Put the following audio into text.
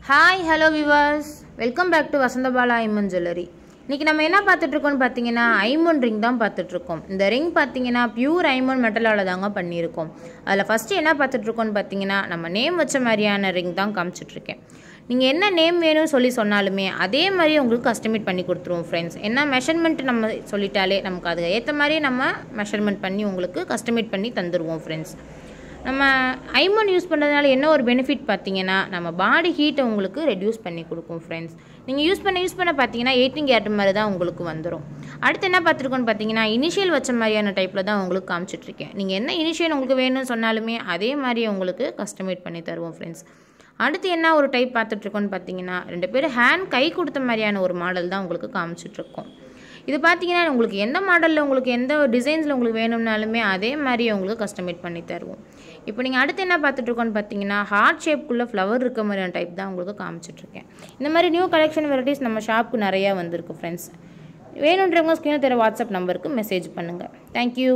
Hi, hello viewers. Welcome back to Vasanthabala Diamond Jewelry. இன்னைக்கு நம்ம என்ன பார்த்துட்டு இருக்கோம்னு பாத்தீங்கன்னா ஐமண்ட் ரிங் தான் பார்த்துட்டு இருக்கோம். இந்த ரிங் பாத்தீங்கன்னா பியூர் ஐமண்ட் மெட்டலால தாங்க பண்ணியிருக்கோம். அதுல ஃபர்ஸ்ட் என்ன பார்த்துட்டு இருக்கோம்னு பாத்தீங்கன்னா நம்ம நேம் வச்ச மாதிரியான ரிங் தான் காமிச்சிட்டு இருக்கேன். நீங்க என்ன நேம் வேணும்னு சொன்னாலுமே அதே மாதிரி உங்களுக்கு கஸ்டமைஸ் பண்ணி கொடுத்துருவோம் फ्रेंड्स. என்ன மெஷர்மென்ட் நம்ம சொல்லிட்டாலே நமக்கு அதுக்கு ஏத்த மாதிரி நம்ம மெஷர்மென்ட் பண்ணி உங்களுக்கு கஸ்டமைஸ் பண்ணி தந்துருவோம் फ्रेंड्स. நம்ம ஐமண்ட் யூஸ் பண்ணுறதுனால என்ன ஒரு பெனிஃபிட் பார்த்தீங்கன்னா நம்ம பாடி ஹீட்டை உங்களுக்கு ரெடியூஸ் பண்ணி கொடுக்கும் ஃப்ரெண்ட்ஸ். நீங்கள் யூஸ் பண்ண பார்த்தீங்கன்னா 18 கேரட் மாதிரி தான் உங்களுக்கு வந்துடும். அடுத்து என்ன பார்த்துருக்கோன்னு பார்த்தீங்கன்னா இனிஷியல் வச்ச மாதிரியான டைப்பில் தான் உங்களுக்கு காமிச்சிட்ருக்கேன். நீங்கள் என்ன இனிஷியல் உங்களுக்கு வேணும்னு சொன்னாலுமே அதே மாதிரி உங்களுக்கு கஸ்டமைஸ் பண்ணி தருவோம் ஃப்ரெண்ட்ஸ். அடுத்து என்ன ஒரு டைப் பார்த்துட்ருக்கோன்னு பார்த்தீங்கன்னா 2 பேர் ஹேண்ட் கை கொடுத்த மாதிரியான ஒரு மாடல் தான் உங்களுக்கு காமிச்சிட்ருக்கோம். இது பார்த்தீங்கன்னா உங்களுக்கு எந்த மாடலில் உங்களுக்கு எந்த டிசைன்ஸில் உங்களுக்கு வேணும்னாலுமே அதே மாதிரி உங்களுக்கு கஸ்டமைஸ் பண்ணி தருவோம். இப்போ நீங்கள் அடுத்து என்ன பார்த்துட்ருக்கோன்னு பார்த்தீங்கன்னா ஹார்ட் ஷேப்புக்குள்ளே ஃப்ளவர் இருக்க மாதிரியான டைப் தான் உங்களுக்கு காமிச்சிட்ருக்கேன். இந்த மாதிரி நியூ கலெக்ஷன் வெரைட்டிஸ் நம்ம ஷாப்புக்கு நிறையா வந்திருக்கு ஃப்ரெண்ட்ஸ். வேணுன்றவங்க ஸ்க்ரீனில் தர வாட்ஸ்அப் நம்பருக்கு மெசேஜ் பண்ணுங்கள். தேங்க்யூ.